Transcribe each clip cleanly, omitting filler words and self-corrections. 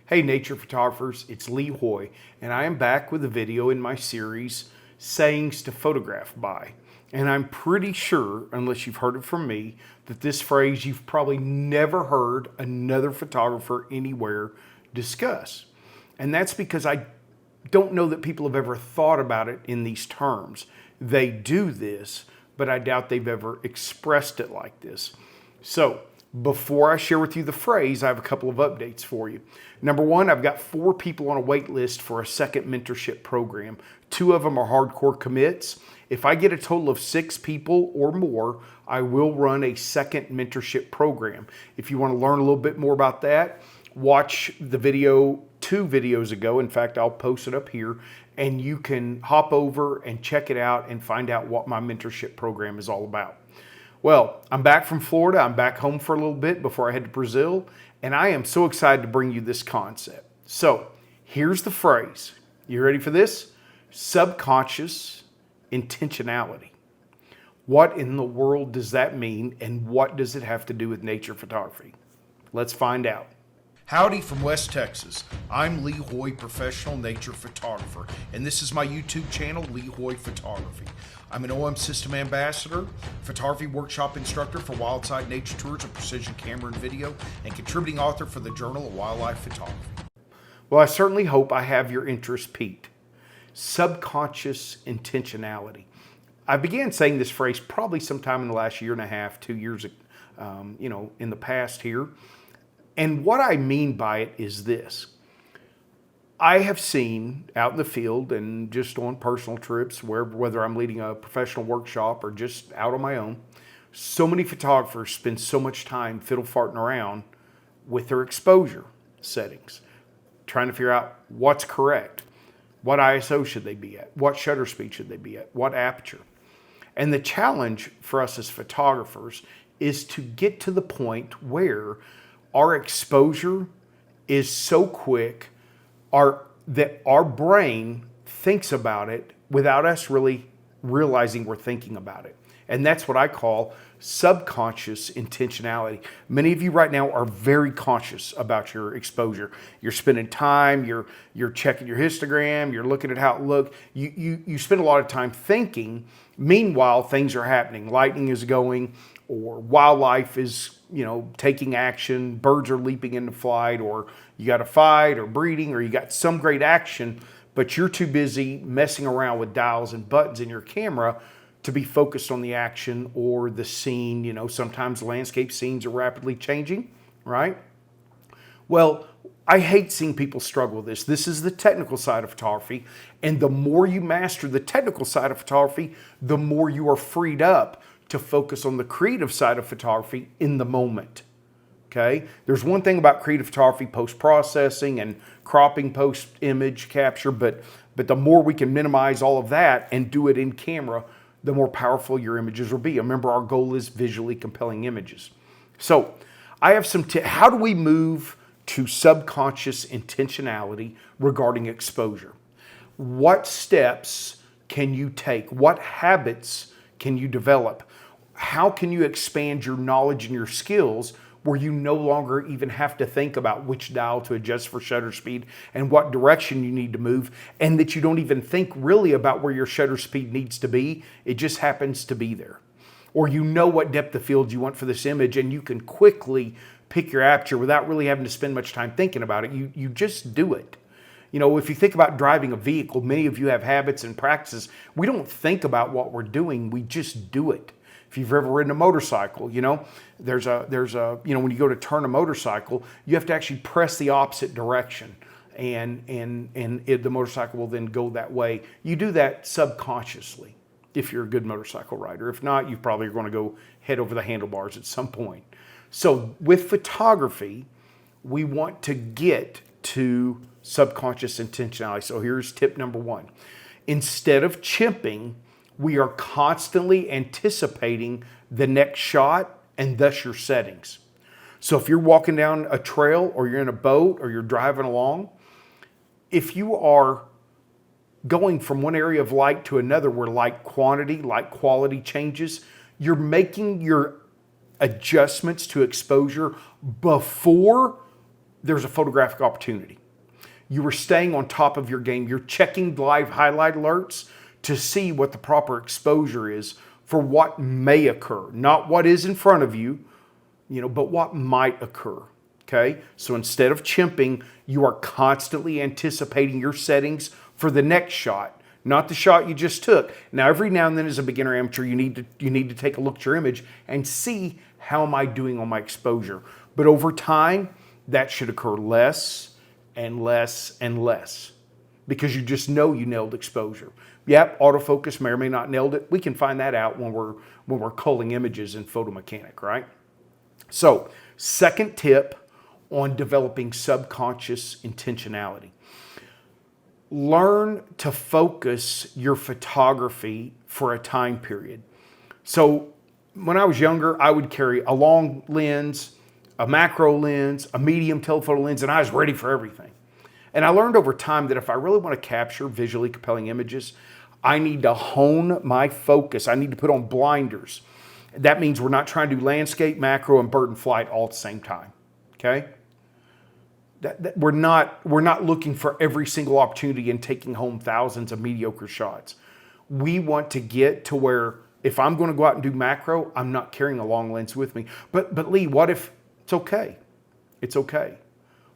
Hey nature photographers, it's Lee Hoy, and I am back with a video in my series, Sayings to Photograph By. And I'm pretty sure, unless you've heard it from me, that this phrase you've probably never heard another photographer anywhere discuss. And that's because I don't know that people have ever thought about it in these terms. They do this, but I doubt they've ever expressed it like this. So, before I share with you the phrase, I have a couple of updates for you. Number one, I've got 4 people on a wait list for a second mentorship program. 2 of them are hardcore commits. If I get a total of 6 people or more, I will run a second mentorship program. If you want to learn a little bit more about that, watch the video 2 videos ago. In fact, I'll post it up here, and you can hop over and check it out and find out what my mentorship program is all about. Well, I'm back from Florida. I'm back home for a little bit before I head to Brazil, and I am so excited to bring you this concept. So here's the phrase. You ready for this? Subconscious intentionality. What in the world does that mean, and what does it have to do with nature photography? Let's find out. Howdy from West Texas. I'm Lee Hoy, professional nature photographer, and this is my YouTube channel, Lee Hoy Photography. I'm an OM System Ambassador, photography workshop instructor for Wildside Nature Tours of Precision Camera and Video, and contributing author for the Journal of Wildlife Photography. Well, I certainly hope I have your interest piqued. Subconscious intentionality. I began saying this phrase probably sometime in the last year and a half, 2 years, in the past here. And what I mean by it is this. I have seen out in the field and just on personal trips, whether I'm leading a professional workshop or just out on my own, so many photographers spend so much time fiddle farting around with their exposure settings, trying to figure out what's correct, what ISO should they be at, what shutter speed should they be at, what aperture. And the challenge for us as photographers is to get to the point where our exposure is so quick that our brain thinks about it without us really realizing we're thinking about it. And that's what I call subconscious intentionality. Many of you right now are very conscious about your exposure. You're spending time, you're checking your histogram, you're looking at how it looks. You spend a lot of time thinking. Meanwhile, things are happening. Lightning is going, or wildlife is taking action, birds are leaping into flight, or you got a fight or breeding, or you got some great action, but you're too busy messing around with dials and buttons in your camera to be focused on the action or the scene. Sometimes landscape scenes are rapidly changing, right? Well, I hate seeing people struggle with this. This is the technical side of photography, and the more you master the technical side of photography, the more you are freed up to focus on the creative side of photography in the moment. Okay? There's one thing about creative photography, post-processing and cropping post-image capture, but the more we can minimize all of that and do it in camera, the more powerful your images will be. Remember, our goal is visually compelling images. So I have some tips. How do we move to subconscious intentionality regarding exposure? What steps can you take? What habits can you develop? How can you expand your knowledge and your skills where you no longer even have to think about which dial to adjust for shutter speed and what direction you need to move, and that you don't even think really about where your shutter speed needs to be? It just happens to be there. Or you know what depth of field you want for this image, and you can quickly pick your aperture without really having to spend much time thinking about it. You just do it. If you think about driving a vehicle, many of you have habits and practices. We don't think about what we're doing, we just do it. If you've ever ridden a motorcycle, there's a when you go to turn a motorcycle, you have to actually press the opposite direction, and the motorcycle will then go that way. You do that subconsciously if you're a good motorcycle rider. If not, you probably are going to go head over the handlebars at some point. So with photography, we want to get to subconscious intentionality. So here's tip number 1. Instead of chimping, we are constantly anticipating the next shot and thus your settings. So if you're walking down a trail, or you're in a boat, or you're driving along, if you are going from one area of light to another where light quantity, light quality changes, you're making your adjustments to exposure before there's a photographic opportunity. You are staying on top of your game. You're checking live highlight alerts to see what the proper exposure is for what may occur, not what is in front of you, but what might occur. Okay? So instead of chimping, you are constantly anticipating your settings for the next shot, not the shot you just took. Now, every now and then as a beginner amateur, you need to take a look at your image and see, how am I doing on my exposure? But over time, that should occur less and less and less, because you just know you nailed exposure. Yep, autofocus may or may not nailed it. We can find that out when we're culling images in photo mechanic, right? So, second tip on developing subconscious intentionality. Learn to focus your photography for a time period. So, when I was younger, I would carry a long lens, a macro lens, a medium telephoto lens, and I was ready for everything. And I learned over time that if I really want to capture visually compelling images, I need to hone my focus. I need to put on blinders. That means we're not trying to do landscape, macro, and bird and flight all at the same time. Okay? We're not looking for every single opportunity and taking home thousands of mediocre shots. We want to get to where if I'm going to go out and do macro, I'm not carrying a long lens with me. But Lee, what if it's okay? It's okay.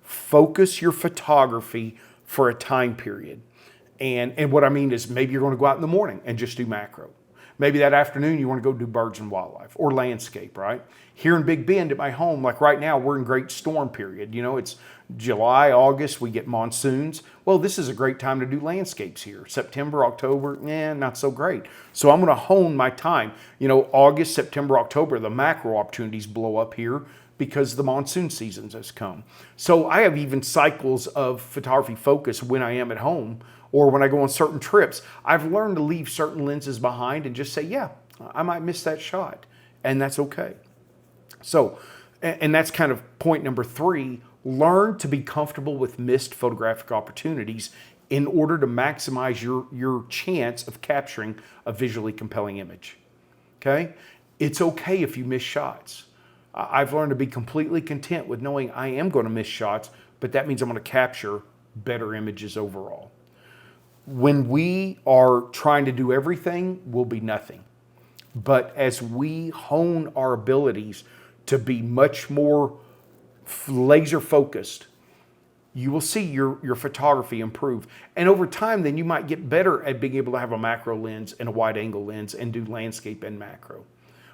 Focus your photography for a time period. And what I mean is, maybe you're going to go out in the morning and just do macro. Maybe that afternoon you want to go do birds and wildlife or landscape, right? Here in Big Bend at my home, like right now, we're in great storm period. It's July, August, we get monsoons. Well, this is a great time to do landscapes here. September, October, not so great. So I'm going to hone my time. August, September, October, the macro opportunities blow up here because the monsoon seasons has come. So I have even cycles of photography focus when I am at home or when I go on certain trips. I've learned to leave certain lenses behind and just say, yeah, I might miss that shot, and that's okay. So, and that's kind of point number 3, learn to be comfortable with missed photographic opportunities in order to maximize your chance of capturing a visually compelling image. Okay? It's okay if you miss shots. I've learned to be completely content with knowing I am going to miss shots, but that means I'm going to capture better images overall. When we are trying to do everything, we'll be nothing. But as we hone our abilities to be much more laser focused, you will see your photography improve. And over time, then you might get better at being able to have a macro lens and a wide angle lens and do landscape and macro.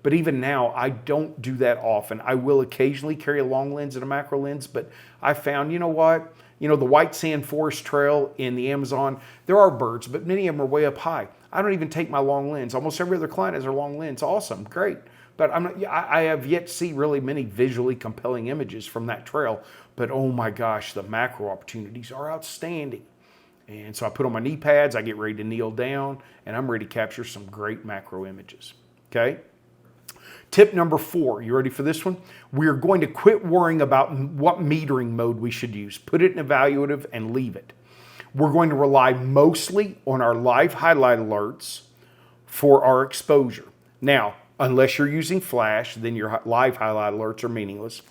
But even now, I don't do that often. I will occasionally carry a long lens and a macro lens, but I found, the white sand forest trail in the Amazon, there are birds, but many of them are way up high. I don't even take my long lens. Almost every other client has their long lens. Awesome, great. But I have yet to see really many visually compelling images from that trail. But oh my gosh, the macro opportunities are outstanding. And so I put on my knee pads, I get ready to kneel down, and I'm ready to capture some great macro images. Okay? Tip number 4, you ready for this one? We're going to quit worrying about what metering mode we should use. Put it in evaluative and leave it. We're going to rely mostly on our live highlight alerts for our exposure. Now, unless you're using flash, then your live highlight alerts are meaningless.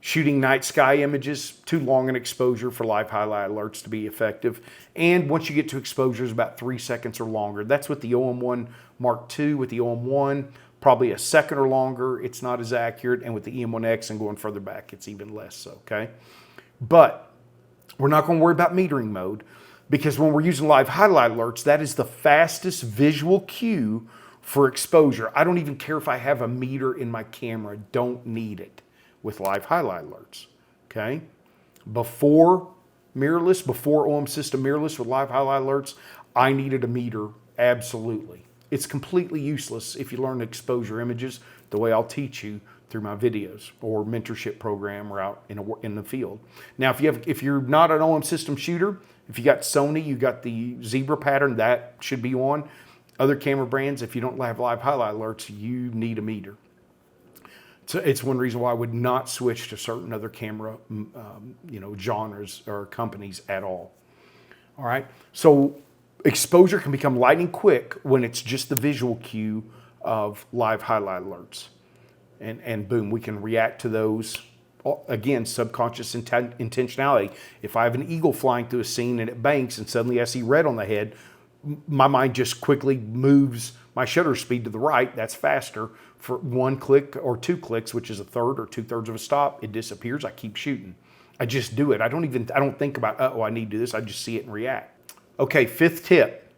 Shooting night sky images, too long an exposure for live highlight alerts to be effective. And once you get to exposures about 3 seconds or longer, that's with the OM1 Mark II, with the OM1, probably a second or longer, it's not as accurate. And with the EM1X and going further back, it's even less so, okay? But we're not going to worry about metering mode, because when we're using live highlight alerts, that is the fastest visual cue for exposure. I don't even care if I have a meter in my camera. Don't need it with live highlight alerts, okay? Before mirrorless, before OM system mirrorless with live highlight alerts, I needed a meter, absolutely. It's completely useless if you learn to exposure images the way I'll teach you through my videos or mentorship program or out in the field. Now, if you're not an OM system shooter, if you got Sony, you got the zebra pattern, that should be on. Other camera brands, if you don't have live highlight alerts, you need a meter. So it's one reason why I would not switch to certain other camera genres or companies at all. All right, so exposure can become lightning quick when it's just the visual cue of live highlight alerts. And boom, we can react to those Again, subconscious intentionality. If I have an eagle flying through a scene and it banks and suddenly I see red on the head, my mind just quickly moves my shutter speed to the right. That's faster. For 1 click or 2 clicks, which is a third or 2/3 of a stop, it disappears. I keep shooting. I just do it. I don't think about, oh, I need to do this. I just see it and react. Okay, 5th tip.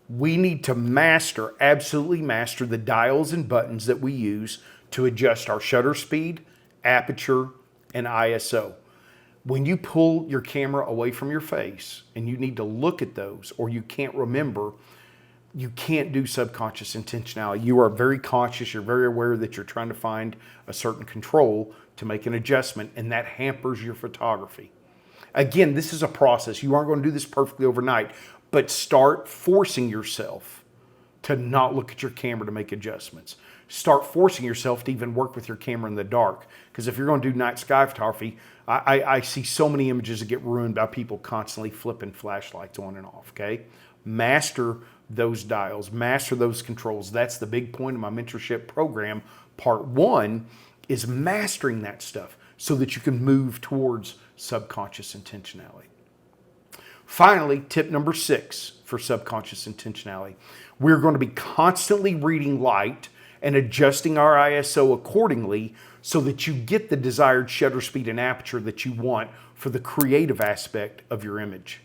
We need to absolutely master the dials and buttons that we use to adjust our shutter speed, aperture, and ISO. When you pull your camera away from your face and you need to look at those, or you can't remember, you can't do subconscious intentionality. You are very conscious, you're very aware that you're trying to find a certain control to make an adjustment, and that hampers your photography. Again, this is a process. You aren't going to do this perfectly overnight, but start forcing yourself to not look at your camera to make adjustments. Start forcing yourself to even work with your camera in the dark. Because if you're going to do night sky photography, I see so many images that get ruined by people constantly flipping flashlights on and off, okay? Master those dials, master those controls. That's the big point of my mentorship program. Part 1 is mastering that stuff so that you can move towards subconscious intentionality. Finally, tip number 6 for subconscious intentionality. We're going to be constantly reading light and adjusting our ISO accordingly so that you get the desired shutter speed and aperture that you want for the creative aspect of your image.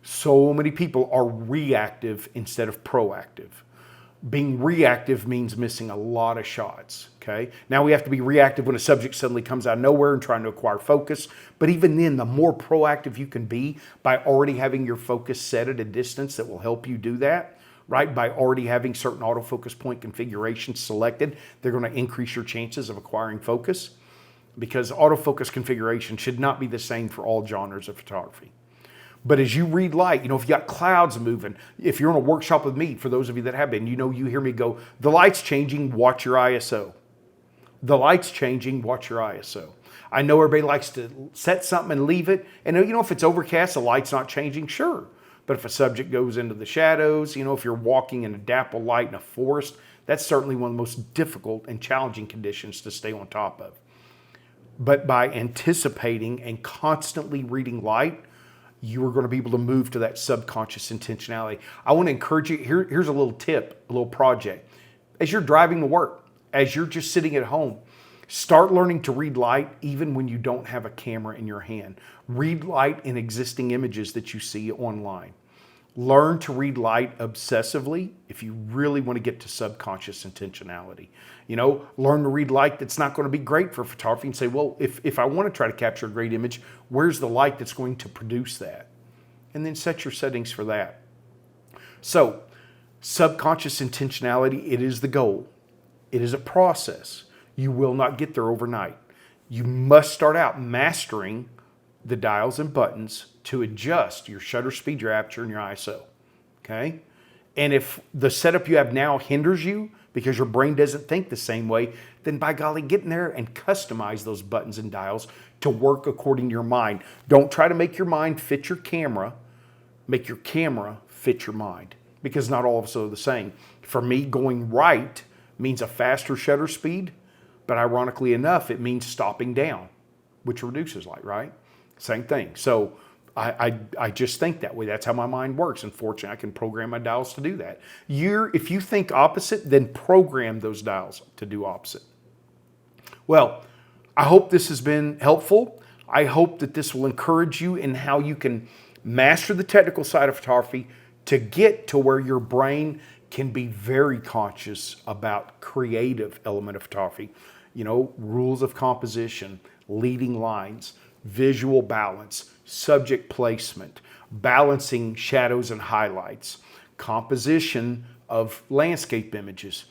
So many people are reactive instead of proactive. Being reactive means missing a lot of shots, okay? Now we have to be reactive when a subject suddenly comes out of nowhere and trying to acquire focus. But even then, the more proactive you can be by already having your focus set at a distance that will help you do that, right? By already having certain autofocus point configurations selected, they're going to increase your chances of acquiring focus, because autofocus configuration should not be the same for all genres of photography. But as you read light, if you got clouds moving, if you're in a workshop with me, for those of you that have been, you hear me go, the light's changing, watch your ISO. The light's changing, watch your ISO. I know everybody likes to set something and leave it. And if it's overcast, the light's not changing, sure. But if a subject goes into the shadows, if you're walking in a dapple light in a forest, that's certainly one of the most difficult and challenging conditions to stay on top of. But by anticipating and constantly reading light, you are going to be able to move to that subconscious intentionality. I want to encourage you, here's a little tip, a little project. As you're driving to work, as you're just sitting at home, start learning to read light even when you don't have a camera in your hand. Read light in existing images that you see online. Learn to read light obsessively if you really want to get to subconscious intentionality. Learn to read light that's not going to be great for photography and say, well, if I want to try to capture a great image, where's the light that's going to produce that? And then set your settings for that. So, subconscious intentionality, it is the goal. It is a process. You will not get there overnight. You must start out mastering the dials and buttons to adjust your shutter speed, your aperture, and your ISO, okay? And if the setup you have now hinders you because your brain doesn't think the same way, then by golly, get in there and customize those buttons and dials to work according to your mind. Don't try to make your mind fit your camera. Make your camera fit your mind, because not all of us are the same. For me, going right means a faster shutter speed, but ironically enough, it means stopping down, which reduces light, right? Same thing. So I just think that way. That's how my mind works. Unfortunately, I can program my dials to do that. If you think opposite, then program those dials to do opposite. Well, I hope this has been helpful. I hope that this will encourage you in how you can master the technical side of photography to get to where your brain can be very conscious about creative element of photography. Rules of composition, leading lines, visual balance, subject placement, balancing shadows and highlights, composition of landscape images,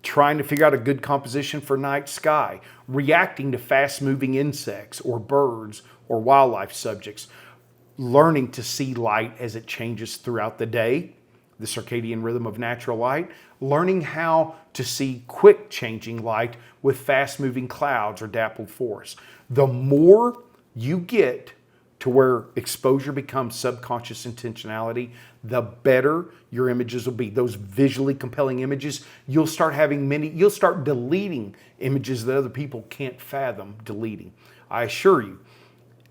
trying to figure out a good composition for night sky, reacting to fast-moving insects or birds or wildlife subjects, learning to see light as it changes throughout the day, the circadian rhythm of natural light, learning how to see quick changing light with fast-moving clouds or dappled forests. The more you get to where exposure becomes subconscious intentionality, the better your images will be. Those visually compelling images, you'll start deleting images that other people can't fathom deleting. I assure you.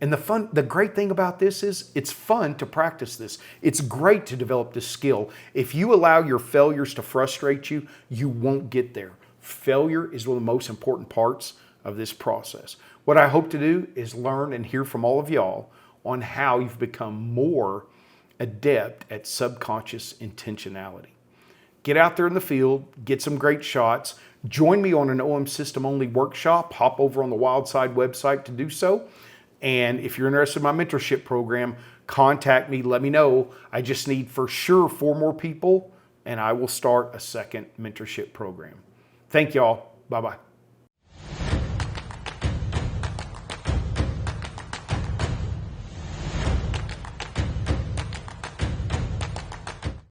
And the great thing about this is it's fun to practice this. It's great to develop this skill. If you allow your failures to frustrate you, you won't get there. Failure is one of the most important parts of this process. What I hope to do is learn and hear from all of y'all on how you've become more adept at subconscious intentionality. Get out there in the field, get some great shots. Join me on an OM system only workshop. Hop over on the Wildside website to do so. And if you're interested in my mentorship program, contact me, let me know. I just need for sure 4 more people, and I will start a second mentorship program. Thank y'all. Bye-bye.